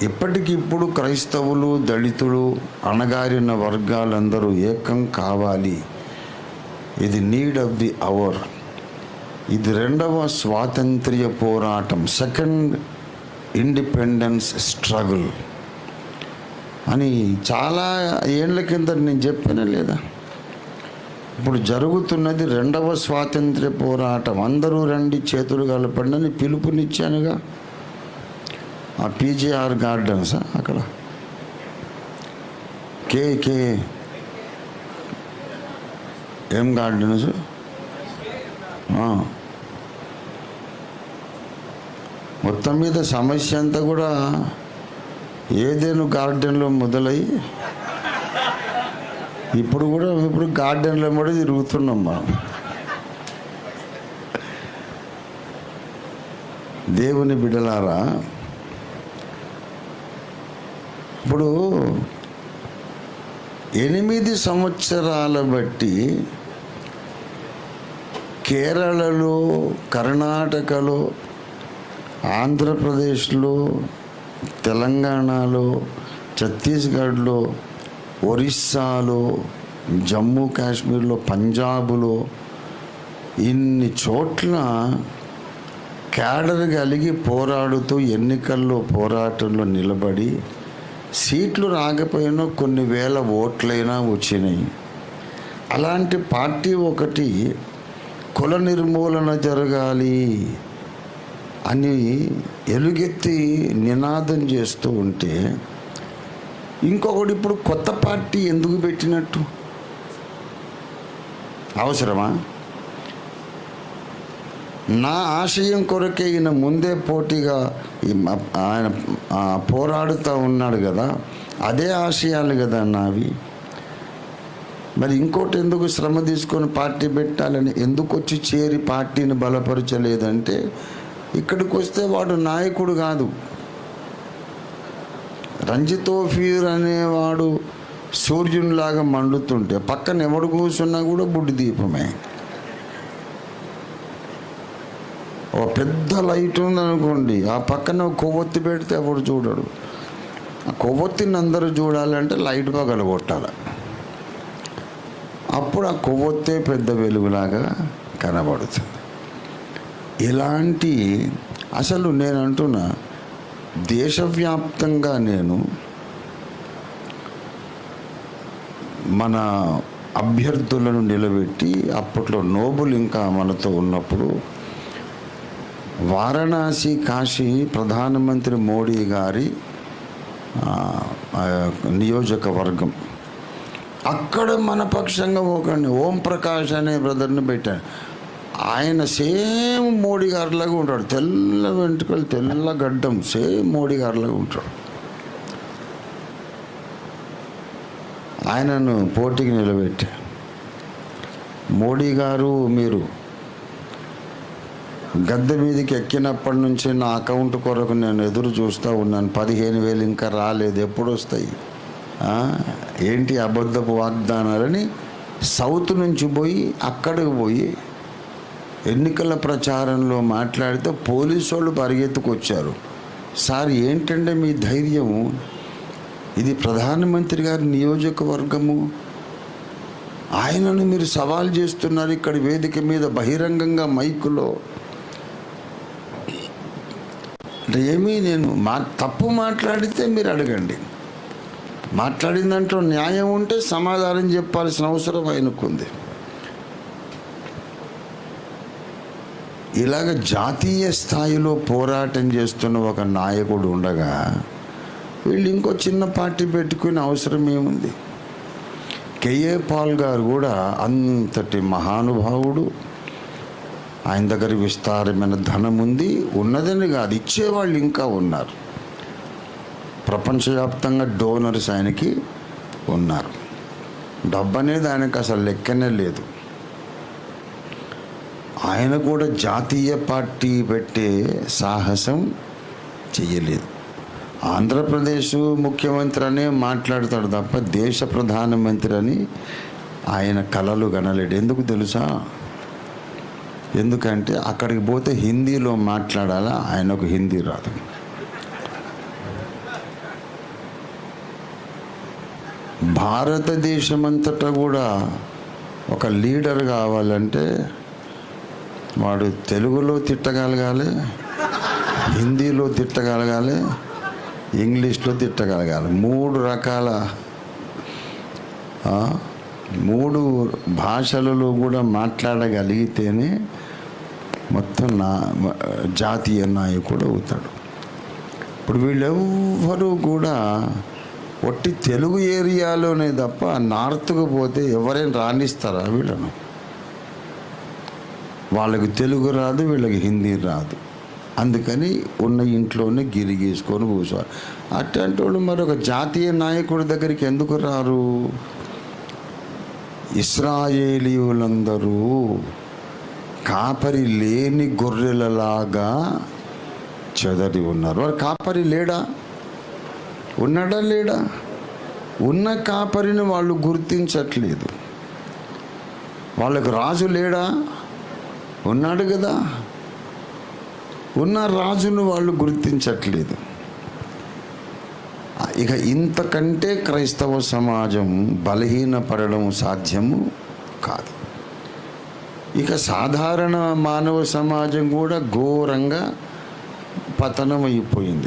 ఇప్పటికిప్పుడు క్రైస్తవులు, దళితులు, అణగారిన వర్గాలందరూ ఏకం కావాలి. ఇది నీడ్ ఆఫ్ ది అవర్. ఇది రెండవ స్వాతంత్ర్య పోరాటం, సెకండ్ ఇండిపెండెన్స్ స్ట్రగుల్ అని చాలా ఏళ్ల కింద నేను చెప్పానా లేదా? ఇప్పుడు జరుగుతున్నది రెండవ స్వాతంత్ర్య పోరాటం. అందరూ రండి, చేతులు కలపండి అని పిలుపునిచ్చానుగా. ఆ పీజేఆర్ గార్డెన్స్ అక్కడ కే ఏం గార్డెన్స్, మొత్తం మీద సమస్య అంతా కూడా ఏదేను గార్డెన్లో మొదలై ఇప్పుడు గార్డెన్లో కూడా తిరుగుతున్నాం మనం. దేవుని బిడ్డలారా, ఇప్పుడు 8 సంవత్సరాల బట్టి కేరళలో, కర్ణాటకలో, ఆంధ్రప్రదేశ్లో, తెలంగాణలో, ఛత్తీస్గఢ్లో, ఒరిస్సాలో, జమ్మూ కాశ్మీర్లో, పంజాబులో ఇన్ని చోట్ల క్యాడర్ కలిగి పోరాడుతూ ఎన్నికల్లో పోరాటంలో నిలబడి సీట్లు రాకపోయినా కొన్ని వేల ఓట్లైనా వచ్చినాయి. అలాంటి పార్టీ ఒకటి కుల నిర్మూలన జరగాలి అని ఎలుగెత్తి నినాదం చేస్తూ ఉంటే ఇంకొకటి ఇప్పుడు కొత్త పార్టీ ఎందుకు పెట్టినట్టు? అవసరమా? నా ఆశయం కొరకే ఈయన ముందే పోటీగా ఆయన పోరాడుతూ ఉన్నాడు కదా, అదే ఆశయాలు కదా నావి. మరి ఇంకోటి ఎందుకు శ్రమ తీసుకొని పార్టీ పెట్టాలని ఎందుకు వచ్చి చేరి పార్టీని బలపరచలేదంటే, ఇక్కడికి వస్తే వాడు నాయకుడు కాదు. రంజితోఫీర్ అనేవాడు సూర్యునిలాగా మండుతుంటే పక్కన ఎవడు కూర్చున్నా కూడా బుడ్డి దీపమే. ఓ పెద్ద లైట్ ఉందనుకోండి, ఆ పక్కన కొవ్వొత్తి పెడితే ఎవడు చూడడు. ఆ కొవ్వొత్తిని అందరూ చూడాలంటే లైట్ పగలగొట్టాలి. అప్పుడు ఆ కొవ్వొత్తే పెద్ద వెలుగులాగా కనబడుతుంది. ఇలాంటి అసలు నేను అంటున్నా, దేశవ్యాప్తంగా నేను మన అభ్యర్థులను నిలబెట్టి, అప్పట్లో నోబుల్ ఇంకా మనతో ఉన్నప్పుడు వారణాసి, కాశీ ప్రధానమంత్రి మోడీ గారి నియోజకవర్గం, అక్కడ మన పక్షంగా ఒకడిని ఓం ప్రకాష్ అనే బ్రదర్ని పెట్టాను. ఆయన సేమ్ మోడీ గారిలాగా ఉంటాడు. తెల్ల వెంట్రుకలు, తెల్ల గడ్డం, సేమ్ మోడీ గారిలాగా ఉంటాడు. ఆయనను పోటీకి నిలబెట్టా. మోడీ గారు, మీరు గద్దె మీదకి ఎక్కినప్పటి నుంచి నా అకౌంట్ కొరకు నేను ఎదురు చూస్తూ ఉన్నాను. 15,000 ఇంకా రాలేదు, ఎప్పుడు వస్తాయి? ఏంటి అబద్ధపు వాగ్దానాలని సౌత్ నుంచి పోయి అక్కడికి పోయి ఎన్నికల ప్రచారంలో మాట్లాడితే పోలీసు వాళ్ళు పరిగెత్తుకొచ్చారు. సార్ ఏంటంటే మీ ధైర్యము? ఇది ప్రధానమంత్రి గారి నియోజకవర్గము, ఆయనను మీరు సవాల్ చేస్తున్నారు ఇక్కడ వేదిక మీద బహిరంగంగా మైకులో. అంటే ఏమీ నేను తప్పు మాట్లాడితే మీరు అడగండి, మాట్లాడిన దాంట్లో న్యాయం ఉంటే సమాధానం చెప్పాల్సిన అవసరం ఆయనకుంది. ఇలాగ జాతీయ స్థాయిలో పోరాటం చేస్తున్న ఒక నాయకుడు ఉండగా వీళ్ళు ఇంకో చిన్న పార్టీ పెట్టుకునే అవసరం ఏముంది? కేఏ పాల్ గారు కూడా అంతటి మహానుభావుడు. ఆయన దగ్గర విస్తారమైన ధనం ఉంది, ఉన్నదని కాదు, ఇచ్చేవాళ్ళు ఇంకా ఉన్నారు. ప్రపంచవ్యాప్తంగా డోనర్స్ ఆయనకి ఉన్నారు. డబ్బు అనేది ఆయనకు అసలు లెక్కనే లేదు. ఆయన కూడా జాతీయ పార్టీ పెట్టే సాహసం చెయ్యలేదు. ఆంధ్రప్రదేశ్ ముఖ్యమంత్రి అనే మాట్లాడతాడు తప్ప దేశ ప్రధానమంత్రి అని ఆయన కలలు కనలేడు. ఎందుకు తెలుసా? ఎందుకంటే అక్కడికి పోతే హిందీలో మాట్లాడాలా, ఆయనకు హిందీ రాదు. భారతదేశమంతటా కూడా ఒక లీడర్ కావాలంటే వాడు తెలుగులో తిట్టగలగాలి, హిందీలో తిట్టగలగాలి, ఇంగ్లీష్లో తిట్టగలగాలి. 3 రకాల 3 భాషలలో కూడా మాట్లాడగలిగితేనే మొత్తం జాతీయ నాయకుడు అవుతాడు. ఇప్పుడు వీళ్ళెవ్వరూ కూడా ఒట్టి తెలుగు ఏరియాలోనే తప్ప నార్త్కు పోతే ఎవరైనా రాణిస్తారా వీళ్ళను? వాళ్ళకి తెలుగు రాదు, వీళ్ళకి హిందీ రాదు. అందుకని ఉన్న ఇంట్లోనే గిరిగేసుకొని కూర్చోవాలి. అట్లాంటి వాళ్ళు మరొక జాతీయ నాయకుడి దగ్గరికి ఎందుకు రారు? ఇశ్రాయేలీయులందరూ కాపరి లేని గొర్రెలలాగా చెదరి ఉన్నారు. వాడు కాపరి లేడా? ఉన్నాడా లేడా? ఉన్న కాపరిని వాళ్ళు గుర్తించట్లేదు. వాళ్ళకు రాజు లేడా? ఉన్నాడు కదా. ఉన్న రాజును వాళ్ళు గుర్తించట్లేదు. ఇక ఇంతకంటే క్రైస్తవ సమాజం బలహీనపడడం సాధ్యము కాదు. ఇక సాధారణ మానవ సమాజం కూడా ఘోరంగా పతనం అయిపోయింది.